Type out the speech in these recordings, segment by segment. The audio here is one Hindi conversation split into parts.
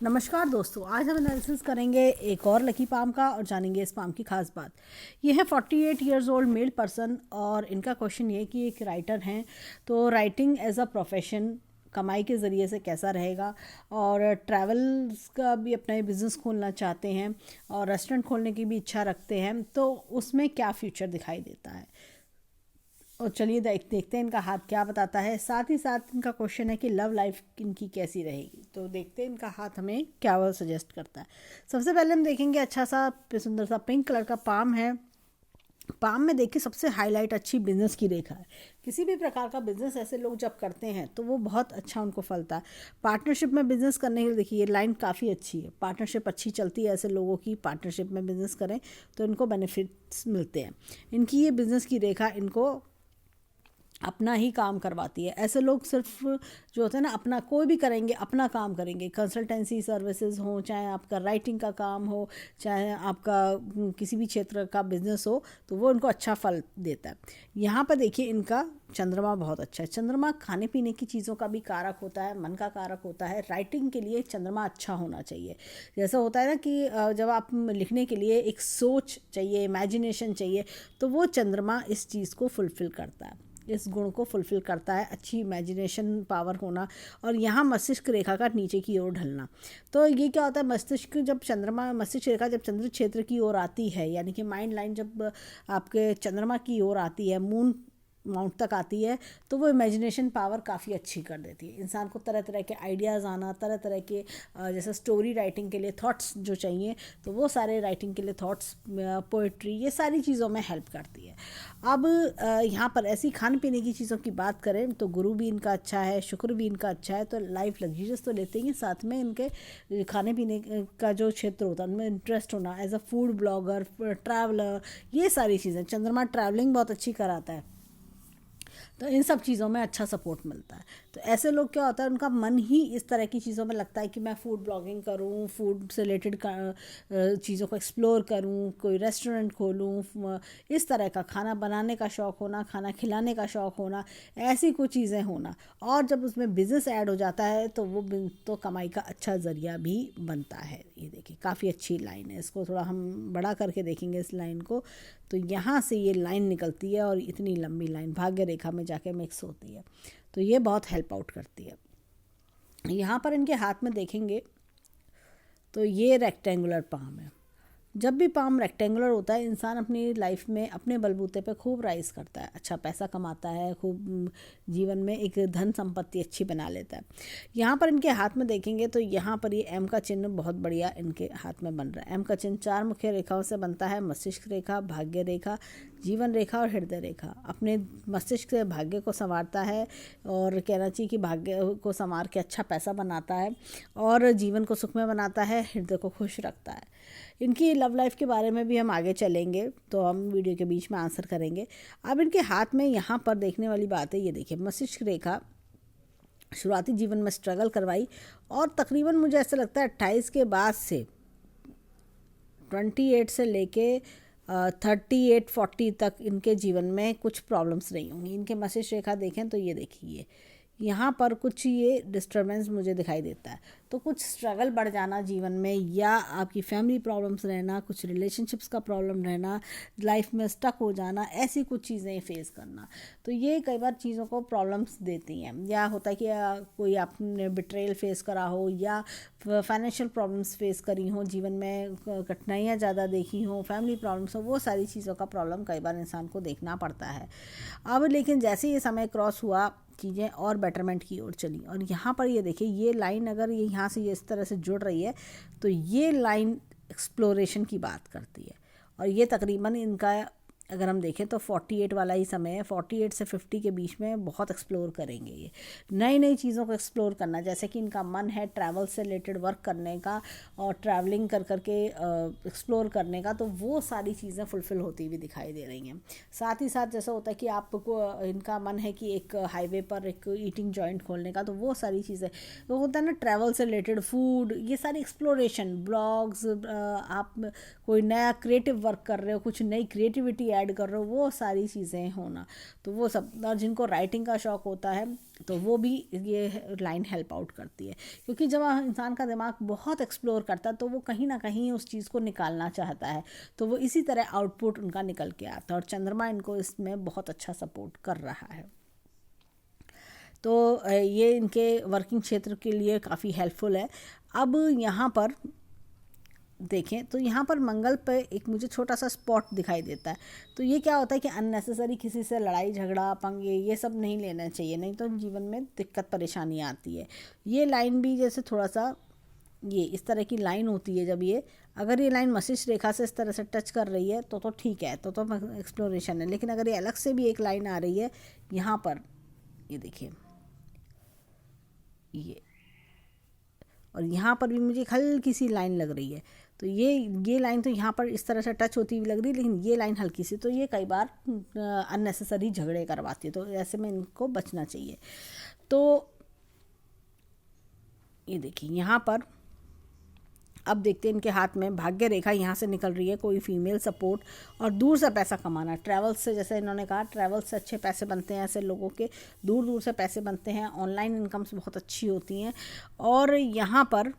नमस्कार दोस्तों, आज हम एनालिसिस करेंगे एक और लकी पाम का और जानेंगे इस पाम की खास बात। ये है 48 ईयर्स ओल्ड मेल पर्सन और इनका क्वेश्चन ये कि एक राइटर हैं, तो राइटिंग एज अ प्रोफेशन कमाई के ज़रिए से कैसा रहेगा, और ट्रैवल्स का भी अपना बिज़नेस खोलना चाहते हैं और रेस्टोरेंट खोलने की भी इच्छा रखते हैं, तो उसमें क्या फ्यूचर दिखाई देता है। और चलिए देखते हैं इनका हाथ क्या बताता है। साथ ही साथ इनका क्वेश्चन है कि लव लाइफ इनकी कैसी रहेगी, तो देखते हैं इनका हाथ हमें क्या वो सजेस्ट करता है। सबसे पहले हम देखेंगे अच्छा सा सुंदर सा पिंक कलर का पाम है। पाम में देखिए सबसे हाईलाइट अच्छी बिजनेस की रेखा है। किसी भी प्रकार का बिजनेस ऐसे लोग जब करते हैं तो वो बहुत अच्छा उनको फलता है। पार्टनरशिप में बिजनेस करने के लिए देखिए ये लाइन काफ़ी अच्छी है। पार्टनरशिप अच्छी चलती है, ऐसे लोगों की पार्टनरशिप में बिजनेस करें तो इनको बेनिफिट्स मिलते हैं। इनकी ये बिजनेस की रेखा इनको अपना ही काम करवाती है। ऐसे लोग सिर्फ जो होते हैं ना, अपना कोई भी करेंगे, अपना काम करेंगे। कंसल्टेंसी सर्विसेज हो, चाहे आपका राइटिंग का काम हो, चाहे आपका किसी भी क्षेत्र का बिजनेस हो, तो वो इनको अच्छा फल देता है। यहाँ पर देखिए इनका चंद्रमा बहुत अच्छा है। चंद्रमा खाने पीने की चीज़ों का भी कारक होता है, मन का कारक होता है। राइटिंग के लिए चंद्रमा अच्छा होना चाहिए। जैसा होता है ना कि जब आप लिखने के लिए एक सोच चाहिए, इमेजिनेशन चाहिए, तो वो चंद्रमा इस चीज़ को फुलफ़िल करता है, इस गुण को फुलफ़िल करता है। अच्छी इमेजिनेशन पावर होना और यहाँ मस्तिष्क रेखा का नीचे की ओर ढलना। तो ये क्या होता है, मस्तिष्क जब चंद्रमा मस्तिष्क रेखा जब चंद्र क्षेत्र की ओर आती है, यानी कि माइंड लाइन जब आपके चंद्रमा की ओर आती है, मून माउंट तक आती है, तो वो इमेजिनेशन पावर काफ़ी अच्छी कर देती है। इंसान को तरह तरह के आइडियाज़ आना, तरह तरह के जैसे स्टोरी राइटिंग के लिए थॉट्स जो चाहिए, तो वो सारे राइटिंग के लिए थॉट्स, पोइट्री, ये सारी चीज़ों में हेल्प करती है। अब यहाँ पर ऐसी खाने पीने की चीज़ों की बात करें तो गुरु भी इनका अच्छा है, शुक्र भी इनका अच्छा है, तो लाइफ लग्जरियस तो लेते ही, साथ में इनके खाने पीने का जो क्षेत्र होता है उनमें इंटरेस्ट होना, as a food blogger, traveller, ये सारी चीज़ें। चंद्रमा ट्रैवलिंग बहुत अच्छी कराता है, तो इन सब चीज़ों में अच्छा सपोर्ट मिलता है। तो ऐसे लोग क्या होता है, उनका मन ही इस तरह की चीज़ों में लगता है कि मैं फूड ब्लॉगिंग करूं, फूड से रिलेटेड चीज़ों को एक्सप्लोर करूं, कोई रेस्टोरेंट खोलूं, इस तरह का खाना बनाने का शौक़ होना, खाना खिलाने का शौक़ होना, ऐसी कुछ चीज़ें होना। और जब उसमें बिज़नेस ऐड हो जाता है तो वो तो कमाई का अच्छा ज़रिया भी बनता है। ये देखिए काफ़ी अच्छी लाइन है, इसको थोड़ा हम बड़ा करके देखेंगे इस लाइन को, तो यहाँ से ये लाइन निकलती है और इतनी लंबी लाइन भाग्य रेखा में जाके मिक्स होती है, तो ये बहुत हेल्प आउट करती है। यहाँ पर इनके हाथ में देखेंगे तो ये रेक्टेंगुलर पाम है। जब भी पाम रेक्टेंगुलर होता है, इंसान अपनी लाइफ में अपने बलबूते पे खूब राइज करता है, अच्छा पैसा कमाता है, खूब जीवन में एक धन संपत्ति अच्छी बना लेता है। यहाँ पर इनके हाथ में देखेंगे तो यहाँ पर ये एम का चिन्ह बहुत बढ़िया इनके हाथ में बन रहा है। एम का चिन्ह 4 मुख्य रेखाओं से बनता है, मस्तिष्क रेखा, भाग्य रेखा, जीवन रेखा और हृदय रेखा। अपने मस्तिष्क से भाग्य को संवारता है, और कहना चाहिए कि भाग्य को संवार के अच्छा पैसा बनाता है और जीवन को सुखमय बनाता है, हृदय को खुश रखता है। इनकी लव लाइफ के बारे में भी हम आगे चलेंगे, तो हम वीडियो के बीच में आंसर करेंगे। अब इनके हाथ में यहाँ पर देखने वाली बात है, ये देखिए मस्तिष्क रेखा शुरुआती जीवन में स्ट्रगल करवाई, और तकरीबन मुझे ऐसा लगता है 28 के बाद से 28 से लेके 38-40 तक इनके जीवन में कुछ प्रॉब्लम्स रही होंगी। इनके मस्तिष्क रेखा देखें तो ये देखिए यहाँ पर कुछ ये डिस्टर्बेंस मुझे दिखाई देता है, तो कुछ स्ट्रगल बढ़ जाना जीवन में, या आपकी फैमिली प्रॉब्लम्स रहना, कुछ रिलेशनशिप्स का प्रॉब्लम रहना, लाइफ में स्टक हो जाना, ऐसी कुछ चीज़ें फेस करना, तो ये कई बार चीज़ों को प्रॉब्लम्स देती हैं। या होता है कि कोई आपने बिट्रेयल फेस करा हो, या फाइनेंशियल प्रॉब्लम्स फेस करी हों, जीवन में कठिनाइयाँ ज़्यादा देखी हों, फैमिली प्रॉब्लम्स हो, वो सारी चीज़ों का प्रॉब्लम कई बार इंसान को देखना पड़ता है। अब लेकिन जैसे ये समय क्रॉस हुआ, चीज़ें और बेटरमेंट की ओर चली, और यहाँ पर ये देखिए ये लाइन अगर ये यहाँ से ये इस तरह से जुड़ रही है, तो ये लाइन एक्सप्लोरेशन की बात करती है। और ये तकरीबन इनका अगर हम देखें तो 48 वाला ही समय है। 48 से 50 के बीच में बहुत एक्सप्लोर करेंगे ये, नई नई चीज़ों को एक्सप्लोर करना। जैसे कि इनका मन है ट्रैवल से रिलेटेड वर्क करने का और ट्रैवलिंग कर करके एक्सप्लोर करने का, तो वो सारी चीज़ें फुलफ़िल होती हुई दिखाई दे रही हैं। साथ ही साथ जैसा होता है कि आपको इनका मन है कि एक हाईवे पर एक ईटिंग जॉइंट खोलने का, तो वो सारी चीज़ें तो होता है ना, ट्रैवल से रिलेटेड, फूड, ये सारी एक्सप्लोरेशन, ब्लॉग्स, आप कोई नया क्रिएटिव वर्क कर रहे हो, कुछ नई क्रिएटिविटी ऐड कर रहे हो, वो सारी चीज़ें होना, तो वो सब। और जिनको राइटिंग का शौक़ होता है तो वो भी ये लाइन हेल्प आउट करती है, क्योंकि जब इंसान का दिमाग बहुत एक्सप्लोर करता है तो वो कहीं ना कहीं उस चीज़ को निकालना चाहता है, तो वो इसी तरह आउटपुट उनका निकल के आता है, और चंद्रमा इनको इसमें बहुत अच्छा सपोर्ट कर रहा है। तो ये इनके वर्किंग क्षेत्र के लिए काफ़ी हेल्पफुल है। अब यहाँ पर देखें तो यहाँ पर मंगल पे एक मुझे छोटा सा स्पॉट दिखाई देता है, तो ये क्या होता है कि अननेसेसरी किसी से लड़ाई झगड़ा पंगे ये सब नहीं लेना चाहिए, नहीं तो जीवन में दिक्कत परेशानी आती है। ये लाइन भी जैसे थोड़ा सा ये इस तरह की लाइन होती है, जब ये अगर ये लाइन मस्तिष्क रेखा से इस तरह से टच कर रही है तो ठीक है, तो एक्सप्लोरेशन है। लेकिन अगर ये अलग से भी एक लाइन आ रही है यहाँ पर, ये देखिए ये, और यहाँ पर भी मुझे हल्की सी लाइन लग रही है, तो ये लाइन तो यहाँ पर इस तरह से टच होती हुई लग रही है, लेकिन ये लाइन हल्की सी, तो ये कई बार अननेसेसरी झगड़े करवाती है, तो ऐसे में इनको बचना चाहिए। तो ये देखिए यहाँ पर अब देखते हैं इनके हाथ में भाग्य रेखा यहाँ से निकल रही है, कोई फीमेल सपोर्ट और दूर से पैसा कमाना, ट्रैवल से, जैसे इन्होंने कहा ट्रैवल से अच्छे पैसे बनते हैं, ऐसे लोगों के दूर दूर से पैसे बनते हैं, ऑनलाइन इनकम्स बहुत अच्छी होती हैं। और यहाँ पर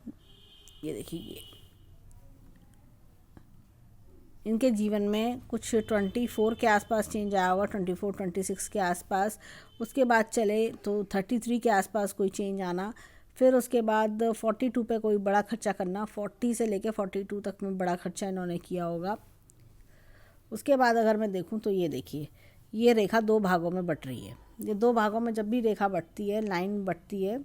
ये देखिए इनके जीवन में कुछ 24 के आसपास चेंज आया होगा, 24 26 के आसपास, उसके बाद चले तो 33 के आसपास कोई चेंज आना, फिर उसके बाद 42 पे कोई बड़ा खर्चा करना, 40 से लेके 42 तक में बड़ा खर्चा इन्होंने किया होगा। उसके बाद अगर मैं देखूं तो ये देखिए ये रेखा 2 भागों में बट रही है, ये 2 भागों में जब भी रेखा बटती है, लाइन बटती है,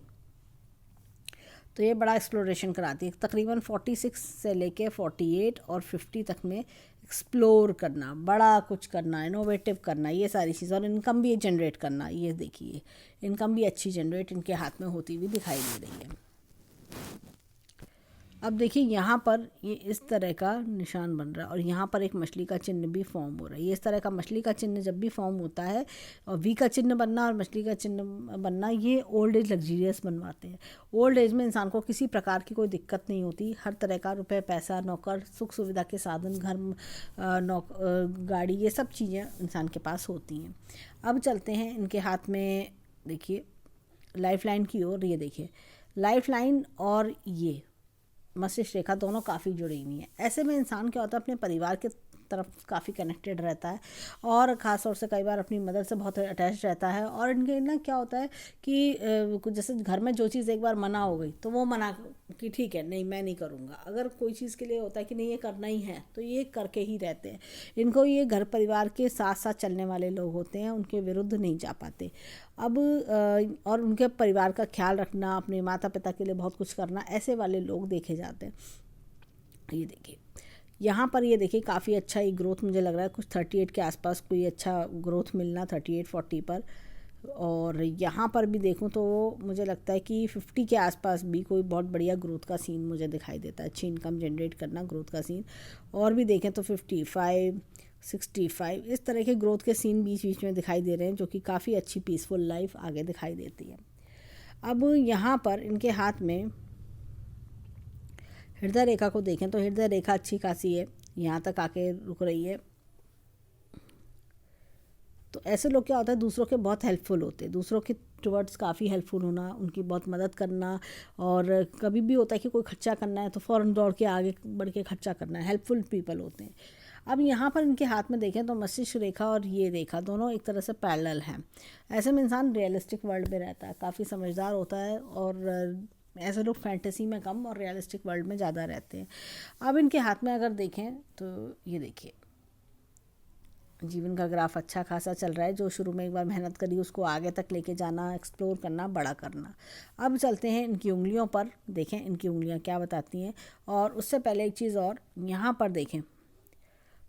तो ये बड़ा एक्सप्लोरेशन कराती है। तकरीबन 46 से लेके 48 और 50 तक में एक्सप्लोर करना, बड़ा कुछ करना, इनोवेटिव करना, ये सारी चीज़ें, और इनकम भी जनरेट करना। ये देखिए इनकम भी अच्छी जनरेट इनके हाथ में होती हुई दिखाई दे रही है। अब देखिए यहाँ पर ये इस तरह का निशान बन रहा है, और यहाँ पर एक मछली का चिन्ह भी फॉर्म हो रहा है। ये इस तरह का मछली का चिन्ह जब भी फॉर्म होता है, और वी का चिन्ह बनना और मछली का चिन्ह बनना, ये ओल्ड एज लग्जीरियस बनवाते हैं। ओल्ड एज में इंसान को किसी प्रकार की कोई दिक्कत नहीं होती, हर तरह का रुपए पैसा नौकर सुख सुविधा के साधन घर गाड़ी ये सब चीज़ें इंसान के पास होती हैं। अब चलते हैं इनके हाथ में, देखिए लाइफ लाइन की ओर। ये देखिए लाइफ लाइन और ये मस्तिष्क रेखा दोनों काफ़ी जुड़ी हुई हैं। ऐसे में इंसान क्या होता है, अपने परिवार के तरफ काफ़ी कनेक्टेड रहता है, और ख़ास तौर से कई बार अपनी मदर से बहुत अटैच रहता है। और इनके ना क्या होता है कि जैसे घर में जो चीज़ एक बार मना हो गई तो वो मना कि ठीक है नहीं मैं नहीं करूँगा, अगर कोई चीज़ के लिए होता है कि नहीं ये करना ही है तो ये करके ही रहते हैं। इनको ये घर परिवार के साथ साथ चलने वाले लोग होते हैं, उनके विरुद्ध नहीं जा पाते। अब और उनके परिवार का ख्याल रखना, अपने माता पिता के लिए बहुत कुछ करना, ऐसे वाले लोग देखे जाते हैं। ये देखिए यहाँ पर ये देखिए काफ़ी अच्छा ये ग्रोथ मुझे लग रहा है, कुछ 38 के आसपास कोई अच्छा ग्रोथ मिलना, 38-40 पर। और यहाँ पर भी देखूँ तो मुझे लगता है कि 50 के आसपास भी कोई बहुत बढ़िया ग्रोथ का सीन मुझे दिखाई देता है, अच्छी इनकम जनरेट करना, ग्रोथ का सीन। और भी देखें तो 55 65 इस तरह के ग्रोथ के सीन बीच बीच में दिखाई दे रहे हैं, जो कि काफ़ी अच्छी पीसफुल लाइफ आगे दिखाई देती है। अब यहाँ पर इनके हाथ में हृदय रेखा को देखें तो हृदय रेखा अच्छी खासी है, यहाँ तक आके रुक रही है। तो ऐसे लोग क्या होता है, दूसरों के बहुत हेल्पफुल होते हैं, दूसरों के टुवर्ड्स काफ़ी हेल्पफुल होना, उनकी बहुत मदद करना। और कभी भी होता है कि कोई खर्चा करना है तो फ़ौरन दौड़ के आगे बढ़ के खर्चा करना है, हेल्पफुल पीपल होते हैं। अब यहाँ पर इनके हाथ में देखें तो मस्तिष्क रेखा और ये रेखा दोनों एक तरह से पैरेलल हैं। ऐसे में इंसान रियलिस्टिक वर्ल्ड में रहता है, काफ़ी समझदार होता है, और ऐसे लोग फैंटेसी में कम और रियलिस्टिक वर्ल्ड में ज़्यादा रहते हैं। अब इनके हाथ में अगर देखें तो ये देखिए जीवन का ग्राफ अच्छा खासा चल रहा है, जो शुरू में एक बार मेहनत करी उसको आगे तक लेके जाना, एक्सप्लोर करना, बड़ा करना। अब चलते हैं इनकी उंगलियों पर, देखें इनकी उंगलियां क्या बताती हैं। और उससे पहले एक चीज़ और, यहाँ पर देखें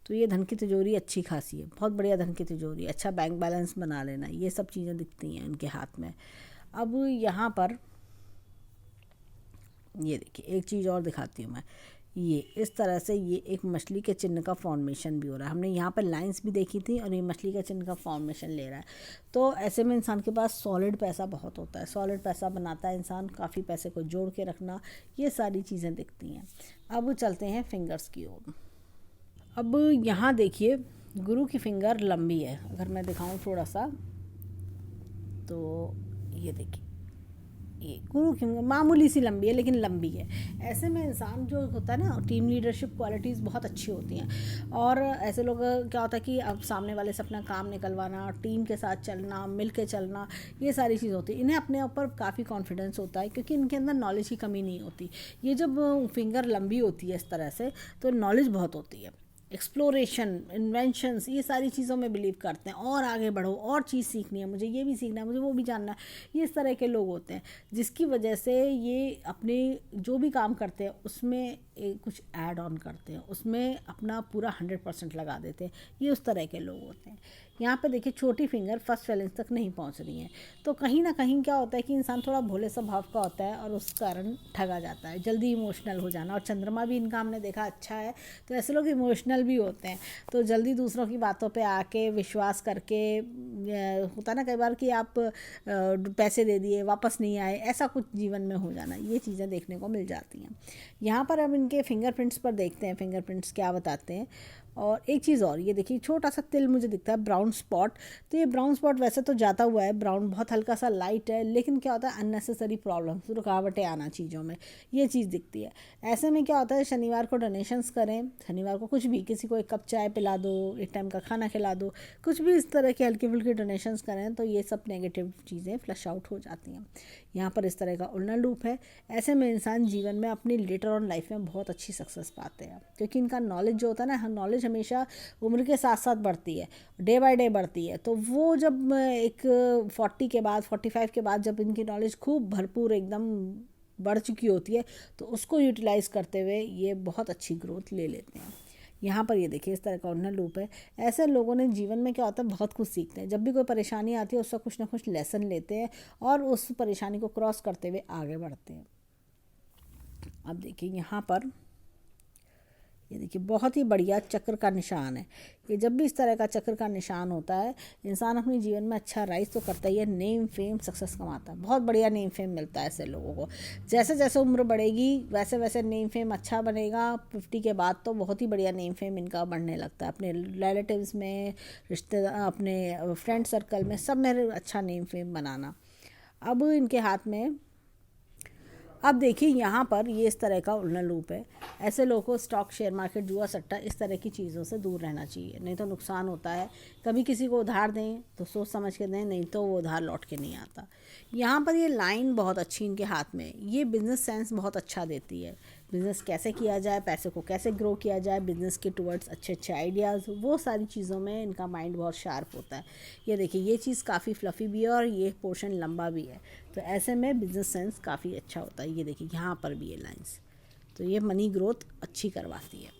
तो ये धन की तिजोरी अच्छी खासी है, बहुत बढ़िया धन की तिजोरी, अच्छा बैंक बैलेंस बना लेना, ये सब चीज़ें दिखती हैं इनके हाथ में। अब यहाँ पर ये देखिए एक चीज़ और दिखाती हूँ मैं, ये इस तरह से ये एक मछली के चिन्ह का फॉर्मेशन भी हो रहा है। हमने यहाँ पर लाइंस भी देखी थी और ये मछली का चिन्ह का फॉर्मेशन ले रहा है। तो ऐसे में इंसान के पास सॉलिड पैसा बहुत होता है, सॉलिड पैसा बनाता है इंसान, काफ़ी पैसे को जोड़ के रखना, ये सारी चीज़ें दिखती हैं। अब चलते हैं फिंगर्स की ओर। अब यहाँ देखिए गुरु की फिंगर लंबी है, अगर मैं दिखाऊं थोड़ा सा तो ये देखिए ये गुरु की मामूली सी लंबी है लेकिन लंबी है। ऐसे में इंसान जो होता है ना, टीम लीडरशिप क्वालिटीज़ बहुत अच्छी होती हैं। और ऐसे लोग क्या होता है कि अब सामने वाले से अपना काम निकलवाना, टीम के साथ चलना, मिल के चलना, ये सारी चीज़ होती है। इन्हें अपने ऊपर काफ़ी कॉन्फिडेंस होता है क्योंकि इनके अंदर नॉलेज की कमी नहीं होती। ये जब फिंगर लंबी होती है इस तरह से तो नॉलेज बहुत होती है। एक्सप्लोरेशन, इन्वेंशंस, ये सारी चीज़ों में बिलीव करते हैं। और आगे बढ़ो, और चीज़ सीखनी है, मुझे ये भी सीखना है, मुझे वो भी जानना है। ये इस तरह के लोग होते हैं जिसकी वजह से ये अपने जो भी काम करते हैं उसमें कुछ ऐड ऑन करते हैं, उसमें अपना पूरा 100% लगा देते हैं। ये उस तरह के लोग होते हैं। यहाँ पे देखिए छोटी फिंगर फर्स्ट फैलेंस तक नहीं पहुँच रही है, तो कहीं ना कहीं क्या होता है कि इंसान थोड़ा भोले स्वभाव का होता है और उस कारण ठगा जाता है, जल्दी इमोशनल हो जाना। और चंद्रमा भी इनका हमने देखा अच्छा है, तो ऐसे लोग इमोशनल भी होते हैं, तो जल्दी दूसरों की बातों पे आके विश्वास करके होता ना कई बार कि आप पैसे दे दिए वापस नहीं आए, ऐसा कुछ जीवन में हो जाना, ये चीज़ें देखने को मिल जाती हैं। यहाँ पर अब इनके फिंगरप्रिंट्स पर देखते हैं फिंगरप्रिंट्स क्या बताते हैं। और एक चीज़ और, ये देखिए छोटा सा तिल मुझे दिखता है, ब्राउन स्पॉट। तो ये ब्राउन स्पॉट वैसे तो जाता हुआ है, ब्राउन बहुत हल्का सा लाइट है, लेकिन क्या होता है अननेसेसरी प्रॉब्लम्स, रुकावटें आना चीज़ों में, ये चीज़ दिखती है। ऐसे में क्या होता है शनिवार को डोनेशंस करें, शनिवार को कुछ भी, किसी को एक कप चाय पिला दो, एक टाइम का खाना खिला दो, कुछ भी इस तरह की हल्की फुल्की डोनेशंस करें तो ये सब नेगेटिव चीज़ें फ्लश आउट हो जाती हैं। यहाँ पर इस तरह का उल्टा लूप है। ऐसे में इंसान जीवन में अपनी लेटर ऑन लाइफ में बहुत अच्छी सक्सेस पाते हैं क्योंकि इनका नॉलेज जो होता है ना, नॉलेज हमेशा उम्र के साथ साथ बढ़ती है, डे बाय डे बढ़ती है। तो वो जब एक 40 के बाद 45 के बाद जब इनकी नॉलेज खूब भरपूर एकदम बढ़ चुकी होती है तो उसको यूटिलाइज़ करते हुए ये बहुत अच्छी ग्रोथ ले लेते हैं। यहाँ पर ये देखिए इस तरह का उन्नत लूप है। ऐसे लोगों ने जीवन में क्या होता है बहुत कुछ सीखते हैं, जब भी कोई परेशानी आती है उसका कुछ ना कुछ लेसन लेते हैं और उस परेशानी को क्रॉस करते हुए आगे बढ़ते हैं। अब देखिए यहाँ पर ये देखिए बहुत ही बढ़िया चक्र का निशान है। ये जब भी इस तरह का चक्र का निशान होता है इंसान अपने जीवन में अच्छा राइज तो करता ही है, नेम फेम सक्सेस कमाता है, बहुत बढ़िया नेम फेम मिलता है ऐसे लोगों को। जैसे जैसे उम्र बढ़ेगी वैसे वैसे नेम फेम अच्छा बनेगा। 50 के बाद तो बहुत ही बढ़िया नेम फेम इनका बढ़ने लगता है, अपने रिलेटिव्स में, रिश्तेदार, अपने फ्रेंड सर्कल में, सब में अच्छा नेम फेम बनाना। अब इनके हाथ में, अब देखिए यहाँ पर ये इस तरह का उल्टा लूप है। ऐसे लोगों को स्टॉक, शेयर मार्केट, जुआ सट्टा, इस तरह की चीज़ों से दूर रहना चाहिए, नहीं तो नुकसान होता है। कभी किसी को उधार दें तो सोच समझ के दें, नहीं तो वो उधार लौट के नहीं आता। यहाँ पर ये लाइन बहुत अच्छी इनके हाथ में, ये बिजनेस सेंस बहुत अच्छा देती है। बिज़नेस कैसे किया जाए, पैसे को कैसे ग्रो किया जाए, बिज़नेस के टुवर्ड्स अच्छे अच्छे आइडियाज़, वो सारी चीज़ों में इनका माइंड बहुत शार्प होता है। ये देखिए ये चीज़ काफ़ी फ्लफ़ी भी है और ये पोर्शन लंबा भी है, तो ऐसे में बिज़नेस सेंस काफ़ी अच्छा होता है। ये देखिए यहाँ पर भी ये लाइंस, तो ये मनी ग्रोथ अच्छी करवाती है।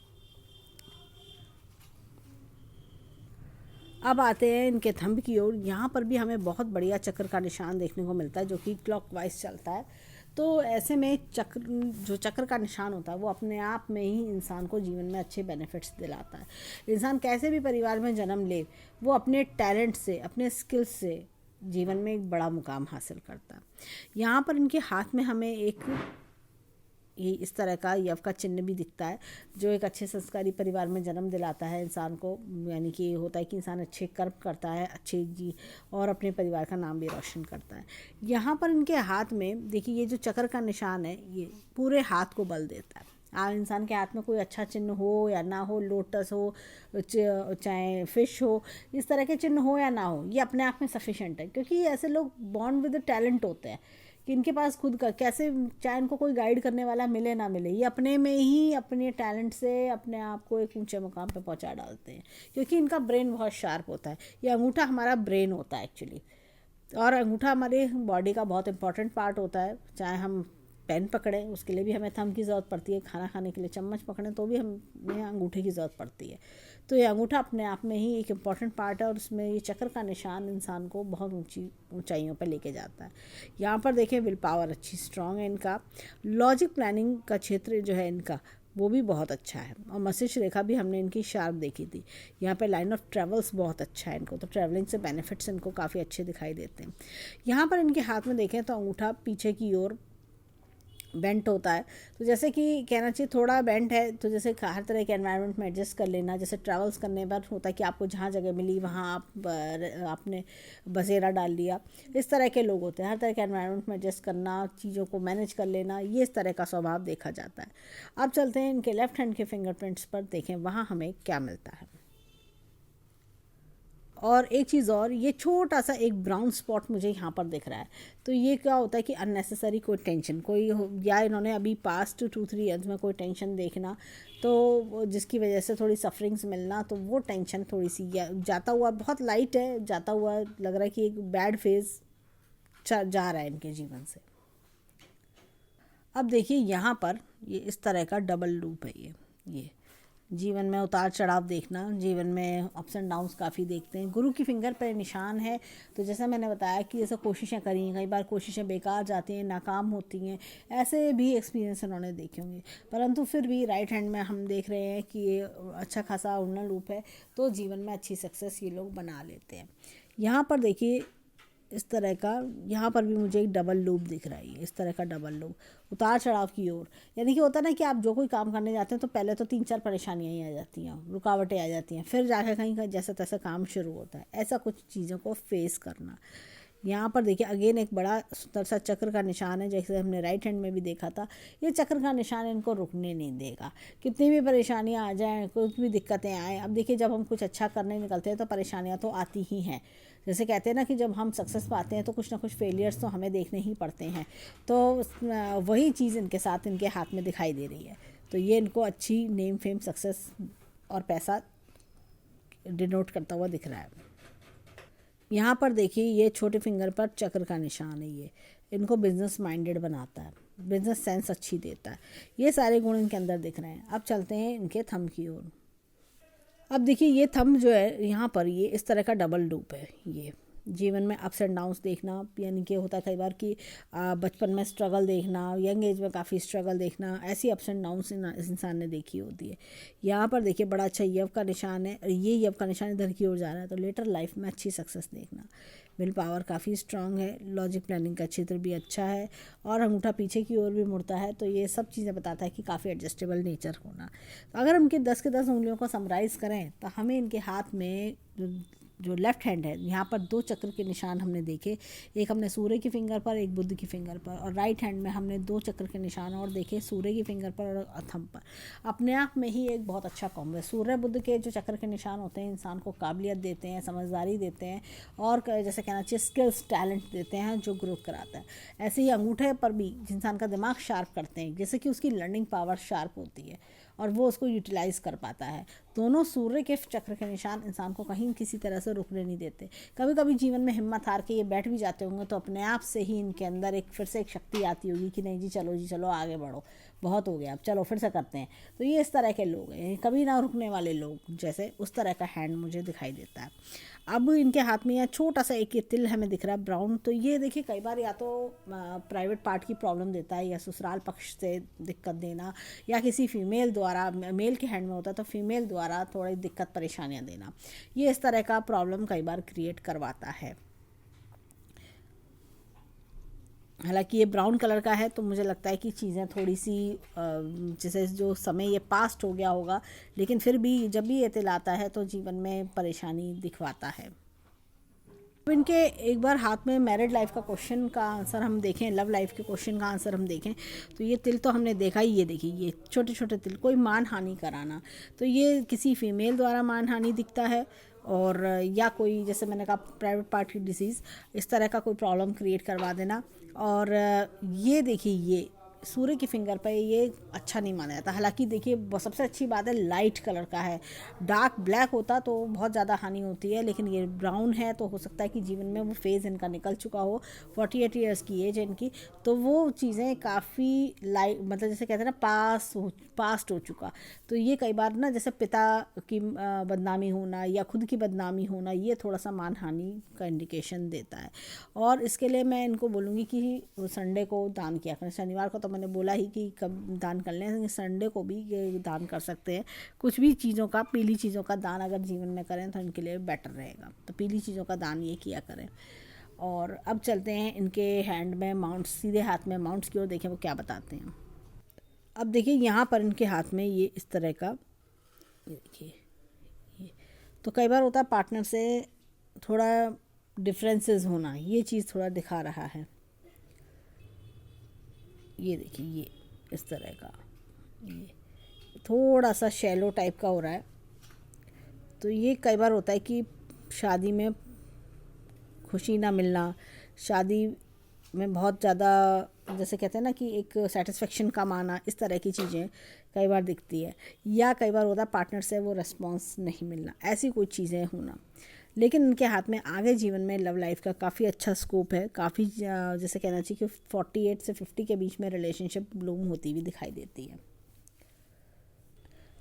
अब आते हैं इनके थंब की ओर। यहाँ पर भी हमें बहुत बढ़िया चक्र का निशान देखने को मिलता है जो कि क्लॉकवाइज चलता है। तो ऐसे में चक्र, जो चक्र का निशान होता है वो अपने आप में ही इंसान को जीवन में अच्छे बेनिफिट्स दिलाता है। इंसान कैसे भी परिवार में जन्म ले, वो अपने टैलेंट से, अपने स्किल्स से जीवन में एक बड़ा मुकाम हासिल करता है। यहाँ पर इनके हाथ में हमें एक ये इस तरह का यव का चिन्ह भी दिखता है जो एक अच्छे संस्कारी परिवार में जन्म दिलाता है इंसान को। यानी कि होता है कि इंसान अच्छे कर्म करता है, अच्छे जी, और अपने परिवार का नाम भी रोशन करता है। यहाँ पर इनके हाथ में देखिए ये जो चक्र का निशान है ये पूरे हाथ को बल देता है। इंसान के हाथ में कोई अच्छा चिन्ह हो या ना हो, लोटस हो चाहे फिश हो, इस तरह के चिन्ह हो या ना हो, ये अपने आप में सफिशेंट है क्योंकि ऐसे लोग बॉर्न विद टैलेंट होते हैं कि इनके पास खुद का कैसे, चाहे इनको कोई गाइड करने वाला मिले ना मिले, ये अपने में ही अपने टैलेंट से अपने आप को एक ऊंचे मुकाम पे पहुंचा डालते हैं क्योंकि इनका ब्रेन बहुत शार्प होता है। ये अंगूठा हमारा ब्रेन होता है एक्चुअली, और अंगूठा हमारे बॉडी का बहुत इंपॉर्टेंट पार्ट होता है। चाहे हम पेन पकड़ें उसके लिए भी हमें थंब की ज़रूरत पड़ती है, खाना खाने के लिए चम्मच पकड़ें तो भी हमें अंगूठे की ज़रूरत पड़ती है। तो ये अंगूठा अपने आप में ही एक इम्पॉर्टेंट पार्ट है और उसमें ये चक्र का निशान इंसान को बहुत ऊंची ऊंचाइयों पर लेके जाता है। यहाँ पर देखें विल पावर अच्छी स्ट्रॉन्ग है इनका। लॉजिक प्लानिंग का क्षेत्र जो है इनका वो भी बहुत अच्छा है, और मस्तिष्क रेखा भी हमने इनकी शार्प देखी थी। यहाँ पे लाइन ऑफ ट्रेवल्स बहुत अच्छा है इनको, तो ट्रैवलिंग से बेनिफिट्स इनको काफ़ी अच्छे दिखाई देते हैं। यहाँ पर इनके हाथ में देखें तो अंगूठा पीछे की ओर बेंट होता है, तो जैसे कि कहना चाहिए थोड़ा बेंट है, तो जैसे हर तरह के एनवायरनमेंट में एडजस्ट कर लेना। जैसे ट्रैवल्स करने पर होता है कि आपको जहाँ जगह मिली वहाँ आपने बसेरा डाल लिया। इस तरह के लोग होते हैं, हर तरह के एनवायरनमेंट में एडजस्ट करना, चीज़ों को मैनेज कर लेना, ये इस तरह का स्वभाव देखा जाता है। अब चलते हैं इनके लेफ्ट हैंड के फिंगरप्रिंट्स पर, देखें वहाँ हमें क्या मिलता है। और एक चीज़ और, ये छोटा सा एक ब्राउन स्पॉट मुझे यहाँ पर दिख रहा है, तो ये क्या होता है कि अननेसेसरी कोई टेंशन या इन्होंने अभी पास्ट 2-3 ईयर्स में कोई टेंशन देखना, तो जिसकी वजह से थोड़ी सफरिंग्स मिलना, तो वो टेंशन थोड़ी सी जाता हुआ, बहुत लाइट है, जाता हुआ लग रहा है कि एक बैड फेज जा रहा है इनके जीवन से। अब देखिए यहाँ पर ये इस तरह का डबल लूप है। ये जीवन में उतार चढ़ाव देखना, जीवन में अप्स एंड डाउन्स काफ़ी देखते हैं। गुरु की फिंगर पर निशान है, तो जैसा मैंने बताया कि जैसे कोशिशें करी, कई बार कोशिशें बेकार जाती हैं, नाकाम होती हैं, ऐसे भी एक्सपीरियंस उन्होंने देखे होंगे। परंतु फिर भी राइट हैंड में हम देख रहे हैं कि ये अच्छा खासा उड़ना लूप है, तो जीवन में अच्छी सक्सेस ये लोग बना लेते हैं। यहाँ पर देखिए इस तरह का, यहाँ पर भी मुझे एक डबल लूप दिख रहा है, इस तरह का डबल लूप उतार चढ़ाव की ओर। यानी कि होता ना कि आप जो कोई काम करने जाते हैं तो पहले तो 3-4 परेशानियाँ ही आ जाती हैं, रुकावटें आ जाती हैं, फिर जाकर कहीं जैसा तैसा काम शुरू होता है। ऐसा कुछ चीज़ों को फेस करना। यहाँ पर देखिए अगेन एक बड़ा सुंदर सा चक्र का निशान है, जैसे हमने राइट हैंड में भी देखा था। ये चक्र का निशान इनको रुकने नहीं देगा, कितनी भी परेशानियाँ आ जाएँ, कुछ भी दिक्कतें आएँ। अब देखिए जब हम कुछ अच्छा करने निकलते हैं तो परेशानियाँ तो आती ही हैं। जैसे कहते हैं ना कि जब हम सक्सेस पाते हैं तो कुछ ना कुछ फेलियर्स तो हमें देखने ही पड़ते हैं, तो वही चीज़ इनके साथ इनके हाथ में दिखाई दे रही है। तो ये इनको अच्छी नेम फेम सक्सेस और पैसा डिनोट करता हुआ दिख रहा है। यहाँ पर देखिए ये छोटे फिंगर पर चक्र का निशान है, ये इनको बिजनेस माइंडेड बनाता है, बिजनेस सेंस अच्छी देता है। ये सारे गुण इनके अंदर दिख रहे हैं। अब चलते हैं इनके थंब की ओर। अब देखिए ये थंब जो है यहाँ पर, ये इस तरह का डबल लूप है। ये जीवन में अप्स एंड डाउन्स देखना, यानी कि होता है कई बार कि बचपन में स्ट्रगल देखना, यंग एज में काफ़ी स्ट्रगल देखना, ऐसी अप्स एंड डाउन्स इस इंसान ने देखी होती है। यहाँ पर देखिए बड़ा अच्छा यव का निशान है, ये यव का निशान इधर की ओर जा रहा है, तो लेटर लाइफ में अच्छी सक्सेस देखना। विल पावर काफ़ी स्ट्रांग है, लॉजिक प्लानिंग का क्षेत्र भी अच्छा है, और अंगूठा पीछे की ओर भी मुड़ता है, तो ये सब चीज़ें बताता है कि काफ़ी एडजस्टेबल नेचर होना। तो अगर हम 10 के 10 उंगलियों को समराइज़ करें तो हमें इनके हाथ में जो लेफ़्ट हैंड है, यहाँ पर 2 चक्र के निशान हमने देखे, एक हमने सूर्य की फिंगर पर, एक बुध की फिंगर पर, और राइट हैंड में हमने 2 चक्र के निशान और देखे, सूर्य की फिंगर पर और थंब पर। अपने आप में ही एक बहुत अच्छा कॉम्बो है। सूर्य बुध के जो चक्र के निशान होते हैं इंसान को काबिलियत देते हैं, समझदारी देते हैं, और जैसे कहना चाहिए स्किल्स, टैलेंट देते हैं जो ग्रोथ कराता है। ऐसे ही अंगूठे पर भी इंसान का दिमाग शार्प करते हैं, जैसे कि उसकी लर्निंग पावर शार्प होती है और वो उसको यूटिलाइज़ कर पाता है। दोनों सूर्य के चक्र के निशान इंसान को कहीं किसी तरह से रुकने नहीं देते। कभी कभी जीवन में हिम्मत हार के ये बैठ भी जाते होंगे, तो अपने आप से ही इनके अंदर एक फिर से एक शक्ति आती होगी कि नहीं जी चलो आगे बढ़ो, बहुत हो गया, अब चलो फिर से करते हैं। तो ये इस तरह के लोग हैं, कभी ना रुकने वाले लोग, जैसे उस तरह का हैंड मुझे दिखाई देता है। अब इनके हाथ में यहाँ छोटा सा एक ये तिल हमें दिख रहा है ब्राउन, तो ये देखिए कई बार या तो प्राइवेट पार्ट की प्रॉब्लम देता है, या ससुराल पक्ष से दिक्कत देना, या किसी फीमेल द्वारा, मेल के हैंड में होता है तो फीमेल द्वारा थोड़ी दिक्कत परेशानियाँ देना, ये इस तरह का प्रॉब्लम कई बार क्रिएट करवाता है। हालांकि ये ब्राउन कलर का है, तो मुझे लगता है कि चीज़ें थोड़ी सी जैसे जो समय ये पास्ट हो गया होगा, लेकिन फिर भी जब भी ये तिल आता है तो जीवन में परेशानी दिखवाता है। अब इनके एक बार हाथ में मैरिड लाइफ का क्वेश्चन का आंसर हम देखें, लव लाइफ के क्वेश्चन का आंसर हम देखें, तो ये तिल तो हमने देखा ही। ये देखिए ये छोटे छोटे तिल, कोई मान हानि कराना, तो ये किसी फीमेल द्वारा मान हानि दिखता है, और या कोई जैसे मैंने कहा प्राइवेट पार्ट की डिसीज़, इस तरह का कोई प्रॉब्लम क्रिएट करवा देना। और ये देखिए ये सूर्य की फिंगर पर ये अच्छा नहीं माना जाता। हालांकि देखिए सबसे अच्छी बात है लाइट कलर का है, डार्क ब्लैक होता तो बहुत ज़्यादा हानि होती है, लेकिन ये ब्राउन है तो हो सकता है कि जीवन में वो फेज़ इनका निकल चुका हो, 48 ईयर्स की एज है इनकी, तो वो चीज़ें काफ़ी लाइट, मतलब जैसे कहते हैं ना पास्ट हो चुका। तो ये कई बार ना जैसे पिता की बदनामी होना या खुद की बदनामी होना, ये थोड़ा सा मान हानि का इंडिकेशन देता है। और इसके लिए मैं इनको बोलूँगी कि संडे को दान किया करें। शनिवार को तो मैंने बोला ही कि कब दान कर लें, संडे को भी ये दान कर सकते हैं। कुछ भी चीज़ों का, पीली चीज़ों का दान अगर जीवन में करें तो इनके लिए बेटर रहेगा, तो पीली चीज़ों का दान ये किया करें। और अब चलते हैं इनके हैंड में माउंट्स, सीधे हाथ में माउंट्स की ओर, देखें वो क्या बताते हैं। अब देखिए यहाँ पर इनके हाथ में ये इस तरह का, ये देखिए ये, तो कई बार होता है पार्टनर से थोड़ा डिफरेंसेस होना, ये चीज़ थोड़ा दिखा रहा है। ये देखिए ये इस तरह का, ये थोड़ा सा शैलो टाइप का हो रहा है। तो ये कई बार होता है कि शादी में खुशी ना मिलना, शादी में बहुत ज़्यादा जैसे कहते हैं ना कि एक सेटिस्फेक्शन कम आना, इस तरह की चीज़ें कई बार दिखती है। या कई बार होता है पार्टनर से वो रिस्पॉन्स नहीं मिलना, ऐसी कोई चीज़ें होना। लेकिन उनके हाथ में आगे जीवन में लव लाइफ का काफ़ी अच्छा स्कोप है, काफ़ी जैसे कहना चाहिए कि 48 से 50 के बीच में रिलेशनशिप ब्लूम होती हुई दिखाई देती है।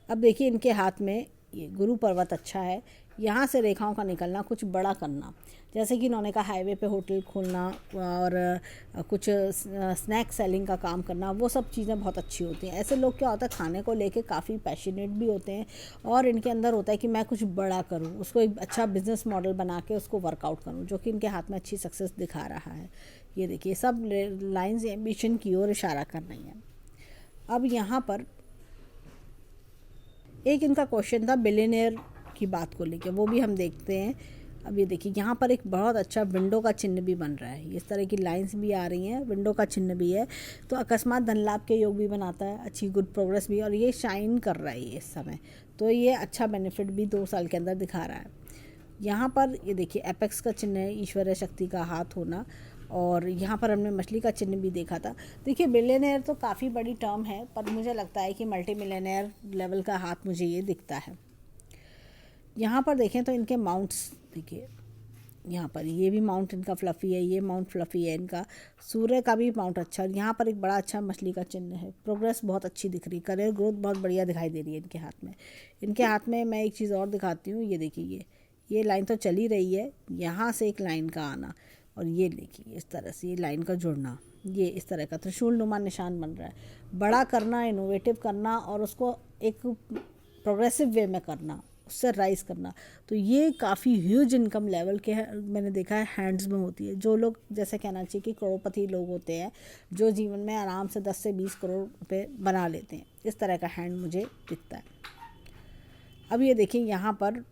अब देखिए इनके हाथ में ये गुरु पर्वत अच्छा है, यहाँ से रेखाओं का निकलना, कुछ बड़ा करना, जैसे कि इन्होंने कहा हाईवे पे होटल खोलना और कुछ स्नैक सेलिंग का काम करना, वो सब चीज़ें बहुत अच्छी होती हैं। ऐसे लोग क्या होता है खाने को लेके काफ़ी पैशनेट भी होते हैं और इनके अंदर होता है कि मैं कुछ बड़ा करूँ, उसको एक अच्छा बिजनेस मॉडल बना के उसको वर्कआउट करूँ, जो कि इनके हाथ में अच्छी सक्सेस दिखा रहा है। ये देखिए सब लाइन्स एम्बिशन की ओर इशारा कर रही हैं। अब यहाँ पर एक इनका क्वेश्चन था बिलियनियर की बात को लेके, वो भी हम देखते हैं। अब ये देखिए यहाँ पर एक बहुत अच्छा विंडो का चिन्ह भी बन रहा है, इस तरह की लाइंस भी आ रही हैं, विंडो का चिन्ह भी है, तो अकस्मात धन लाभ के योग भी बनाता है, अच्छी गुड प्रोग्रेस भी, और ये शाइन कर रहा है इस समय, तो ये अच्छा बेनिफिट भी 2 साल के अंदर दिखा रहा है। यहाँ पर ये देखिए एपेक्स का चिन्ह है, ईश्वरीय शक्ति का हाथ होना, और यहाँ पर हमने मछली का चिन्ह भी देखा था। देखिए बिलियनियर तो काफ़ी बड़ी टर्म है, पर मुझे लगता है कि मल्टी मिलियनियर लेवल का हाथ मुझे ये दिखता है। यहाँ पर देखें तो इनके माउंट्स देखिए, यहाँ पर ये भी माउंट इनका फ्लफ़ी है, ये माउंट फ्लफ़ी है इनका, सूर्य का भी माउंट अच्छा, यहाँ पर एक बड़ा अच्छा मछली का चिन्ह है, प्रोग्रेस बहुत अच्छी दिख रही, करियर ग्रोथ बहुत बढ़िया दिखाई दे रही है इनके हाथ में। इनके हाथ में मैं एक चीज़ और दिखाती हूँ, ये देखिए ये लाइन तो चली रही है, यहाँ से एक लाइन का आना, और ये देखिए इस तरह से ये लाइन का जुड़ना, ये इस तरह का त्रिशूल नुमा निशान बन रहा है। बड़ा करना, इनोवेटिव करना, और उसको एक प्रोग्रेसिव वे में करना, उससे राइज करना, तो ये काफ़ी ह्यूज इनकम लेवल के है, मैंने देखा है हैंड्स में होती है। जो लोग जैसे कहना चाहिए कि करोड़पति लोग होते हैं, जो जीवन में आराम से 10 से 20 करोड़ रुपए बना लेते हैं, इस तरह का हैंड मुझे दिखता है। अब ये देखिए यहाँ पर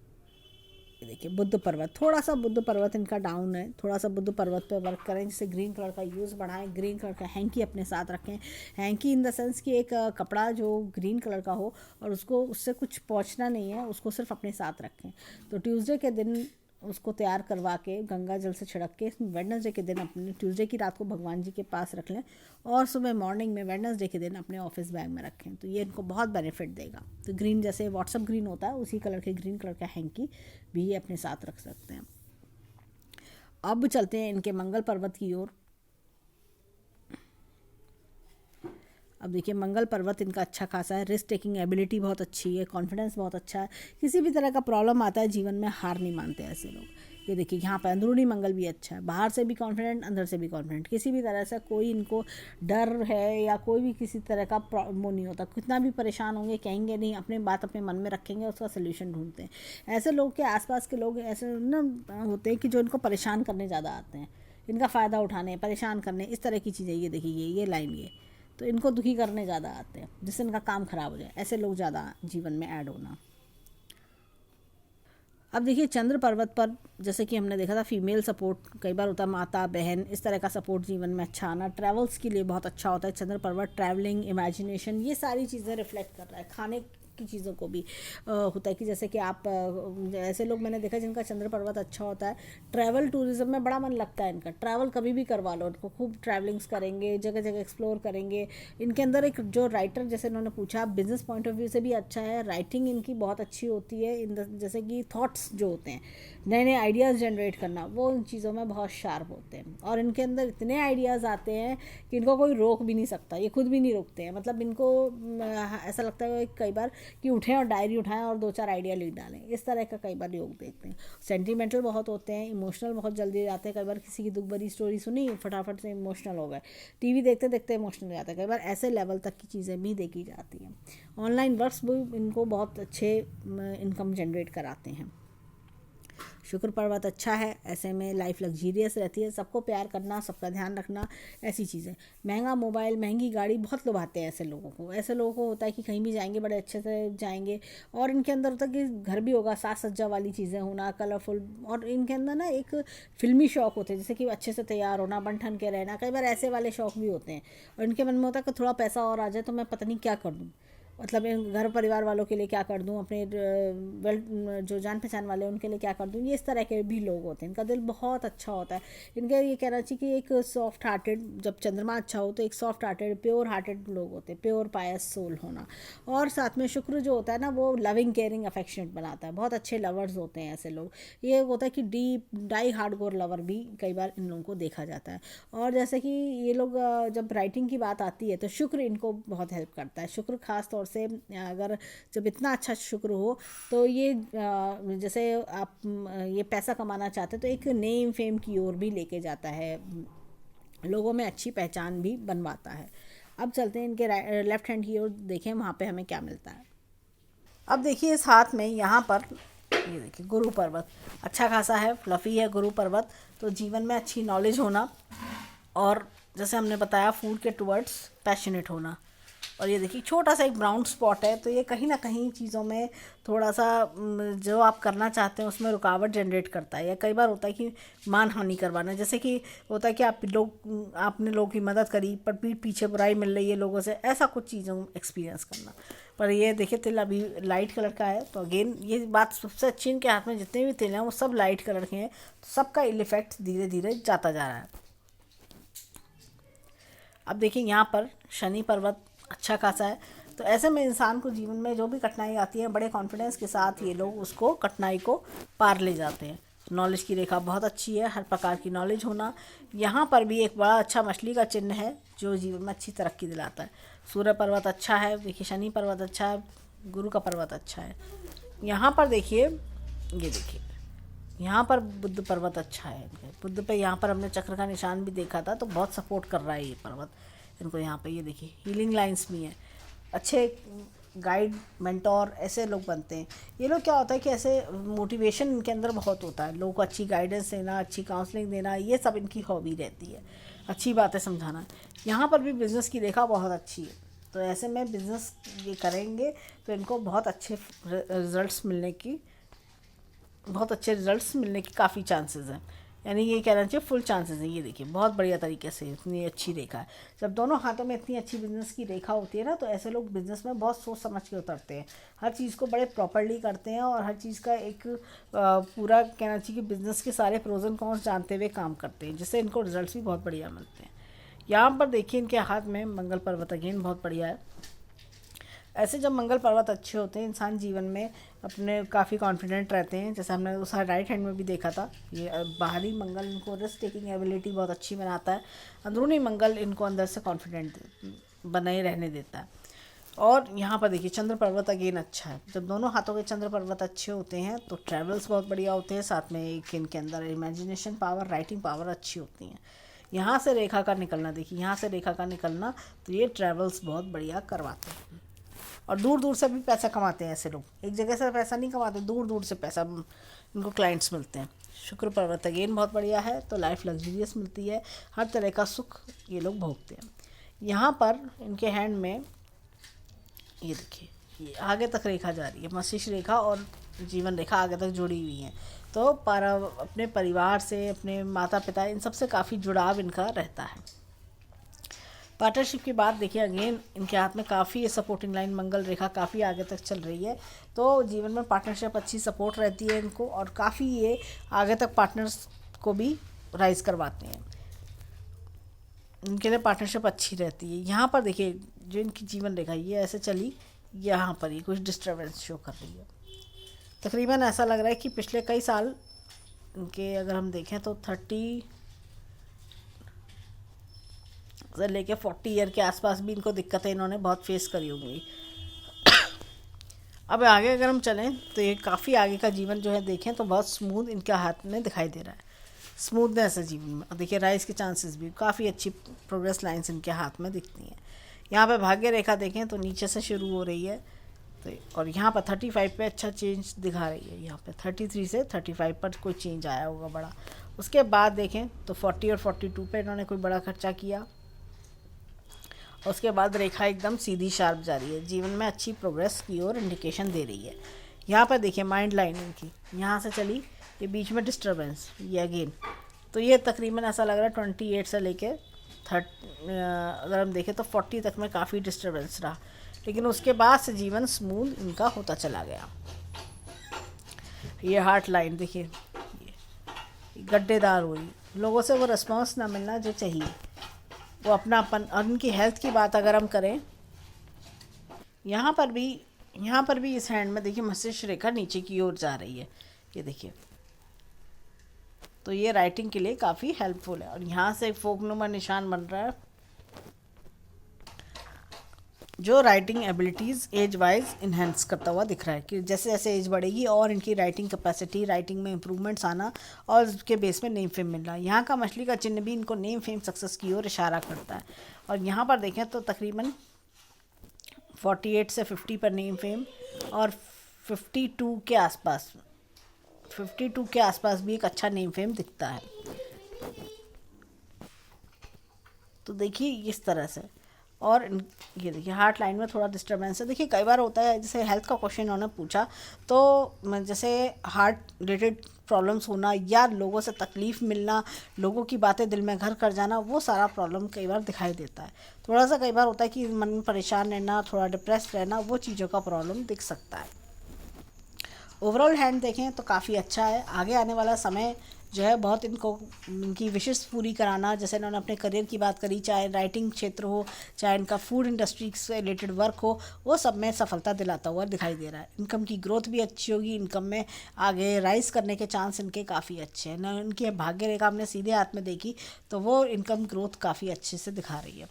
देखिए बुद्ध पर्वत, थोड़ा सा बुद्ध पर्वत इनका डाउन है, थोड़ा सा बुद्ध पर्वत पे वर्क करें, जैसे ग्रीन कलर का यूज़ बढ़ाएं, ग्रीन कलर का हैंकी अपने साथ रखें। हैंकी इन द सेंस कि एक कपड़ा जो ग्रीन कलर का हो और उसको उससे कुछ पहुंचना नहीं है, उसको सिर्फ अपने साथ रखें। तो ट्यूसडे के दिन उसको तैयार करवा के गंगा जल से छिड़क के वेडनेसडे के दिन अपने, ट्यूसडे की रात को भगवान जी के पास रख लें और सुबह मॉर्निंग में वेडनेसडे के दिन अपने ऑफिस बैग में रखें, तो ये इनको बहुत बेनिफिट देगा। तो ग्रीन जैसे व्हाट्सअप ग्रीन होता है, उसी कलर के ग्रीन कलर का हैंकी भी ये अपने साथ रख सकते हैं। अब चलते हैं इनके मंगल पर्वत की ओर। अब देखिए मंगल पर्वत इनका अच्छा खासा है, रिस्क टेकिंग एबिलिटी बहुत अच्छी है, कॉन्फिडेंस बहुत अच्छा है, किसी भी तरह का प्रॉब्लम आता है जीवन में हार नहीं मानते ऐसे लोग। ये देखिए यहाँ पर अंदरूनी मंगल भी अच्छा है, बाहर से भी कॉन्फिडेंट, अंदर से भी कॉन्फिडेंट, किसी भी तरह से कोई इनको डर है या कोई भी किसी तरह का वो नहीं होता, कितना भी परेशान होंगे कहेंगे नहीं, अपनी बात अपने मन में रखेंगे, उसका सोल्यूशन ढूंढते हैं। ऐसे लोग के आसपास के लोग ऐसे ना होते हैं कि जो इनको परेशान करने ज़्यादा आते हैं, इनका फ़ायदा उठाने, परेशान करने, इस तरह की चीज़ें। ये देखिए ये लाइन, ये तो इनको दुखी करने ज़्यादा आते हैं, जिससे इनका काम खराब हो जाए, ऐसे लोग ज़्यादा जीवन में ऐड होना। अब देखिए चंद्र पर्वत पर जैसे कि हमने देखा था फीमेल सपोर्ट कई बार होता है, माता बहन इस तरह का सपोर्ट जीवन में अच्छा आना, ट्रैवल्स के लिए बहुत अच्छा होता है चंद्र पर्वत, ट्रैवलिंग, इमेजिनेशन, ये सारी चीज़ें रिफ्लेक्ट कर रहा है। खाने की चीज़ों को भी होता है कि जैसे कि आप ऐसे लोग मैंने देखा जिनका चंद्र पर्वत अच्छा होता है, ट्रैवल टूरिज्म में बड़ा मन लगता है इनका, ट्रैवल कभी भी करवा लो इनको, खूब ट्रैवलिंग्स करेंगे, जगह जगह एक्सप्लोर करेंगे। इनके अंदर एक जो राइटर जैसे इन्होंने पूछा बिजनेस पॉइंट ऑफ व्यू से भी अच्छा है, राइटिंग इनकी बहुत अच्छी होती है, जैसे कि थॉट्स जो होते हैं, नए नए आइडियाज़ जनरेट करना, वो इन चीज़ों में बहुत शार्प होते हैं, और इनके अंदर इतने आइडियाज़ आते हैं कि इनको कोई रोक भी नहीं सकता, ये खुद भी नहीं रोकते हैं। मतलब इनको ऐसा लगता है कई बार कि उठें और डायरी उठाएं और 2-4 आइडिया लिख डालें, इस तरह का कई बार योग देखते हैं। सेंटिमेंटल बहुत होते हैं, इमोशनल बहुत जल्दी जाते हैं, कई बार किसी की दुख भरी स्टोरी सुनी फटाफट से इमोशनल हो गए, टीवी देखते देखते इमोशनल हो जाता है, कई बार ऐसे लेवल तक की चीज़ें भी देखी जाती हैं। ऑनलाइन वर्क्स भी इनको बहुत अच्छे इनकम जनरेट कराते हैं। शुक्र पर्वत अच्छा है, ऐसे में लाइफ लग्जीरियस रहती है, सबको प्यार करना, सबका ध्यान रखना, ऐसी चीज़ें। महंगा मोबाइल, महंगी गाड़ी बहुत लुभाते हैं ऐसे लोगों को। ऐसे लोगों को होता है कि कहीं भी जाएंगे बड़े अच्छे से जाएंगे, और इनके अंदर होता है कि घर भी होगा, साज सज्जा वाली चीज़ें होना, कलरफुल, और इनके अंदर ना एक फिल्मी शौक होते हैं, जैसे कि अच्छे से तैयार होना, बन ठन के रहना। कई बार ऐसे वाले शौक भी होते हैं, और इनके मन में होता है कि थोड़ा पैसा और आ जाए तो मैं पता नहीं क्या कर दूँ, मतलब इन घर परिवार वालों के लिए क्या कर दूं, अपने वेल जो जान पहचान वाले हैं उनके लिए क्या कर दूं। ये इस तरह के भी लोग होते हैं, इनका दिल बहुत अच्छा होता है। इनका ये कहना चाहिए कि एक सॉफ्ट हार्टेड, जब चंद्रमा अच्छा हो तो एक सॉफ्ट हार्टेड, प्योर हार्टेड लोग होते हैं, प्योर पायस सोल होना। और साथ में शुक्र जो होता है ना, वो लविंग, केयरिंग, अफेक्शनेट बनाता है। बहुत अच्छे लवर्स होते हैं ऐसे लोग। ये होता है कि डीप डाई हार्डकोर लवर भी कई बार इन लोगों को देखा जाता है। और जैसे कि ये लोग जब राइटिंग की बात आती है तो शुक्र इनको बहुत हेल्प करता है। शुक्र खास तौर से अगर जब इतना अच्छा शुक्र हो तो ये जैसे आप ये पैसा कमाना चाहते हैं तो एक नेम फेम की ओर भी लेके जाता है, लोगों में अच्छी पहचान भी बनवाता है। अब चलते हैं इनके लेफ्ट हैंड की ओर, देखें वहाँ पे हमें क्या मिलता है। अब देखिए इस हाथ में यहाँ पर ये देखिए गुरु पर्वत अच्छा खासा है, फ्लफ़ी है गुरु पर्वत। तो जीवन में अच्छी नॉलेज होना, और जैसे हमने बताया फूड के टुवर्ड्स पैशनेट होना। और ये देखिए छोटा सा एक ब्राउन स्पॉट है, तो ये कहीं ना कहीं चीज़ों में थोड़ा सा जो आप करना चाहते हैं उसमें रुकावट जनरेट करता है। या कई बार होता है कि मान हानि करवाना, जैसे कि होता है कि आपने लोगों की मदद करी पर पीठ पीछे बुराई मिल रही है लोगों से, ऐसा कुछ चीज़ों एक्सपीरियंस करना। पर ये देखिए तिल अभी लाइट कलर का है, तो अगेन ये बात सबसे अच्छी, इनके हाथ में जितने भी तिल हैं वो सब लाइट कलर के हैं, तो सबका इफेक्ट धीरे धीरे जाता जा रहा है। अब देखिए यहाँ पर शनि पर्वत अच्छा खासा है, तो ऐसे में इंसान को जीवन में जो भी कठिनाई आती है बड़े कॉन्फिडेंस के साथ ये लोग उसको कठिनाई को पार ले जाते हैं। नॉलेज की रेखा बहुत अच्छी है, हर प्रकार की नॉलेज होना। यहाँ पर भी एक बड़ा अच्छा मछली का चिन्ह है जो जीवन में अच्छी तरक्की दिलाता है। सूर्य पर्वत अच्छा है, देखिए शनि पर्वत अच्छा है, गुरु का पर्वत अच्छा है। यहाँ पर देखिए, ये देखिए यहाँ पर बुद्ध पर्वत अच्छा है। बुद्ध पे यहाँ पर हमने चक्र का निशान भी देखा था, तो बहुत सपोर्ट कर रहा है ये पर्वत इनको। यहाँ पे ये देखिए हीलिंग लाइंस भी हैं, अच्छे गाइड मेंटोर ऐसे लोग बनते हैं ये लोग। क्या होता है कि ऐसे मोटिवेशन इनके अंदर बहुत होता है, लोगों को अच्छी गाइडेंस देना, अच्छी काउंसलिंग देना, ये सब इनकी हॉबी रहती है, अच्छी बातें समझाना। यहाँ पर भी बिज़नेस की रेखा बहुत अच्छी है, तो ऐसे में बिज़नेस ये करेंगे तो इनको बहुत अच्छे रिजल्ट्स मिलने की काफ़ी चांसेस हैं, यानी ये कहना चाहिए फुल चांसेस हैं। ये देखिए बहुत बढ़िया तरीके से इतनी अच्छी रेखा है। जब दोनों हाथों में इतनी अच्छी बिजनेस की रेखा होती है ना, तो ऐसे लोग बिजनेस में बहुत सोच समझ के उतरते हैं, हर चीज़ को बड़े प्रॉपर्ली करते हैं, और हर चीज़ का एक पूरा कहना चाहिए कि बिज़नेस के सारे प्रोज एंड कॉन्स जानते हुए काम करते हैं, जिससे इनको रिजल्ट्स भी बहुत बढ़िया मिलते हैं। यहाँ पर देखिए इनके हाथ में मंगल पर्वत अगेन बहुत बढ़िया है। ऐसे जब मंगल पर्वत अच्छे होते हैं इंसान जीवन में अपने काफ़ी कॉन्फिडेंट रहते हैं, जैसे हमने उस राइट हैंड में भी देखा था। ये बाहरी मंगल इनको रिस्क टेकिंग एबिलिटी बहुत अच्छी बनाता है, अंदरूनी मंगल इनको अंदर से कॉन्फिडेंट बनाए रहने देता है। और यहाँ पर देखिए चंद्र पर्वत अगेन अच्छा है। जब दोनों हाथों के चंद्र पर्वत अच्छे होते हैं तो ट्रैवल्स बहुत बढ़िया होते हैं, साथ में एक इनके अंदर इमेजिनेशन पावर, राइटिंग पावर अच्छी होती हैं। यहाँ से रेखा का निकलना, देखिए यहाँ से रेखा का निकलना, तो ये ट्रैवल्स बहुत बढ़िया करवाते हैं। और दूर दूर से भी पैसा कमाते हैं ऐसे लोग, एक जगह से पैसा नहीं कमाते, दूर दूर से पैसा इनको क्लाइंट्स मिलते हैं। शुक्र पर्वत अगेन बहुत बढ़िया है, तो लाइफ लग्जरियस मिलती है, हर तरह का सुख ये लोग भोगते हैं। यहाँ पर इनके हैंड में ये देखिए ये आगे तक रेखा जा रही है, मस्तिष्क रेखा और जीवन रेखा आगे तक जुड़ी हुई हैं, तो अपने परिवार से, अपने माता पिता, इन सबसे काफ़ी जुड़ाव इनका रहता है। पार्टनरशिप की बात देखिए अगेन इनके हाथ में काफ़ी सपोर्टिंग लाइन मंगल रेखा काफ़ी आगे तक चल रही है, तो जीवन में पार्टनरशिप अच्छी सपोर्ट रहती है इनको, और काफ़ी ये आगे तक पार्टनर्स को भी राइज करवाते हैं, इनके लिए पार्टनरशिप अच्छी रहती है। यहाँ पर देखिए जो इनकी जीवन रेखा ये ऐसे चली, यहाँ पर ये कुछ डिस्टर्बेंस शो कर रही है। तकरीबन ऐसा लग रहा है कि पिछले कई साल इनके अगर हम देखें तो 30 से लेके 40 ईयर के आसपास भी इनको दिक्कतें इन्होंने बहुत फेस करी होंगी। अब आगे अगर हम चलें तो ये काफ़ी आगे का जीवन जो है देखें तो बहुत स्मूथ इनके हाथ में दिखाई दे रहा है, स्मूथनेस है जीवन में। देखिए राइज के चांसेस भी, काफ़ी अच्छी प्रोग्रेस लाइंस इनके हाथ में दिखती हैं। यहाँ पे भाग्य रेखा देखें तो नीचे से शुरू हो रही है, तो और यहाँ पर 35 पे अच्छा चेंज दिखा रही है, यहाँ पे 33 से 35 पर कोई चेंज आया होगा बड़ा। उसके बाद देखें तो 40 और 42 पे इन्होंने कोई बड़ा खर्चा किया। उसके बाद रेखा एकदम सीधी शार्प जा रही है, जीवन में अच्छी प्रोग्रेस की और इंडिकेशन दे रही है। यहाँ पर देखिए माइंड लाइन इनकी यहाँ से चली, ये बीच में डिस्टर्बेंस, ये अगेन, तो ये तकरीबन ऐसा लग रहा है 28 से लेके अगर हम देखें तो 40 तक में काफ़ी डिस्टर्बेंस रहा, लेकिन उसके बाद से जीवन स्मूथ इनका होता चला गया। ये हार्ट लाइन देखिए गड्ढेदार हुई, लोगों से वो रिस्पॉन्स ना मिलना जो चाहिए, वो अपनापन। और उनकी हेल्थ की बात अगर हम करें, यहाँ पर भी इस हैंड में देखिए मस्तिष्क रेखा नीचे की ओर जा रही है, ये देखिए, तो ये राइटिंग के लिए काफ़ी हेल्पफुल है। और यहाँ से एक फोकनुमा निशान बन रहा है जो writing abilities age wise enhance करता हुआ दिख रहा है कि जैसे जैसे एज बढ़ेगी और इनकी राइटिंग कैपेसिटी, राइटिंग में इम्प्रूवमेंट्स आना और उसके बेस में नेम फेम मिलना। यहाँ का मछली का चिन्ह भी इनको नेम फेम सक्सेस की ओर इशारा करता है। और यहाँ पर देखें तो तकरीबन 48 से 50 पर नेम फेम और 52 के आसपास भी एक अच्छा नेम फेम दिखता है। तो देखिए इस तरह से। और ये देखिए हार्ट लाइन में थोड़ा डिस्टर्बेंस है। देखिए कई बार होता है, जैसे हेल्थ का क्वेश्चन उन्होंने पूछा तो जैसे हार्ट रिलेटेड प्रॉब्लम्स होना या लोगों से तकलीफ़ मिलना, लोगों की बातें दिल में घर कर जाना, वो सारा प्रॉब्लम कई बार दिखाई देता है। थोड़ा सा कई बार होता है कि मन में परेशान रहना, थोड़ा डिप्रेस रहना, वो चीज़ों का प्रॉब्लम दिख सकता है। ओवरऑल हैंड देखें तो काफ़ी अच्छा है। आगे आने वाला समय जो है बहुत इनकी विशेष पूरी कराना, जैसे इन्होंने अपने करियर की बात करी, चाहे राइटिंग क्षेत्र हो, चाहे इनका फूड इंडस्ट्री से रिलेटेड वर्क हो, वो सब में सफलता दिलाता हुआ दिखाई दे रहा है। इनकम की ग्रोथ भी अच्छी होगी, इनकम में आगे राइज करने के चांस इनके काफ़ी अच्छे हैं ना। इनकी भाग्य रेखा हमने सीधे हाथ में देखी तो वो इनकम ग्रोथ काफ़ी अच्छे से दिखा रही है।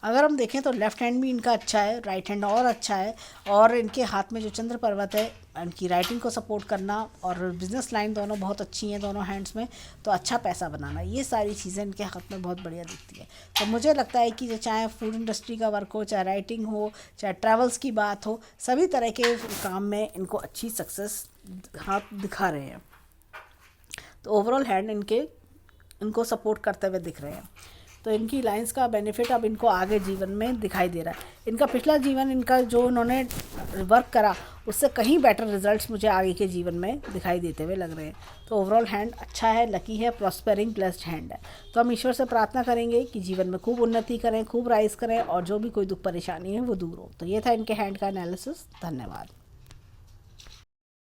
अगर हम देखें तो लेफ़्ट हैंड भी इनका अच्छा है, राइट हैंड और अच्छा है। और इनके हाथ में जो चंद्र पर्वत है, इनकी राइटिंग को सपोर्ट करना और बिजनेस लाइन दोनों बहुत अच्छी हैं दोनों हैंड्स में, तो अच्छा पैसा बनाना, ये सारी चीज़ें इनके हाथ में बहुत बढ़िया दिखती है। तो मुझे लगता है कि चाहे फूड इंडस्ट्री का वर्क हो, चाहे राइटिंग हो, चाहे ट्रैवल्स की बात हो, सभी तरह के काम में इनको अच्छी सक्सेस हाथ दिखा रहे हैं। तो ओवरऑल हैंड इनको सपोर्ट करते हुए दिख रहे हैं। तो इनकी लाइंस का बेनिफिट अब इनको आगे जीवन में दिखाई दे रहा है। इनका पिछला जीवन, इनका जो उन्होंने वर्क करा, उससे कहीं बेटर रिजल्ट्स मुझे आगे के जीवन में दिखाई देते हुए लग रहे हैं। तो ओवरऑल हैंड अच्छा है, लकी है, प्रॉस्पेरिंग ब्लेस्ड हैंड है। तो हम ईश्वर से प्रार्थना करेंगे कि जीवन में खूब उन्नति करें, खूब राइज करें और जो भी कोई दुख परेशानी है वो दूर हो। तो ये था इनके हैंड का एनालिसिस। धन्यवाद।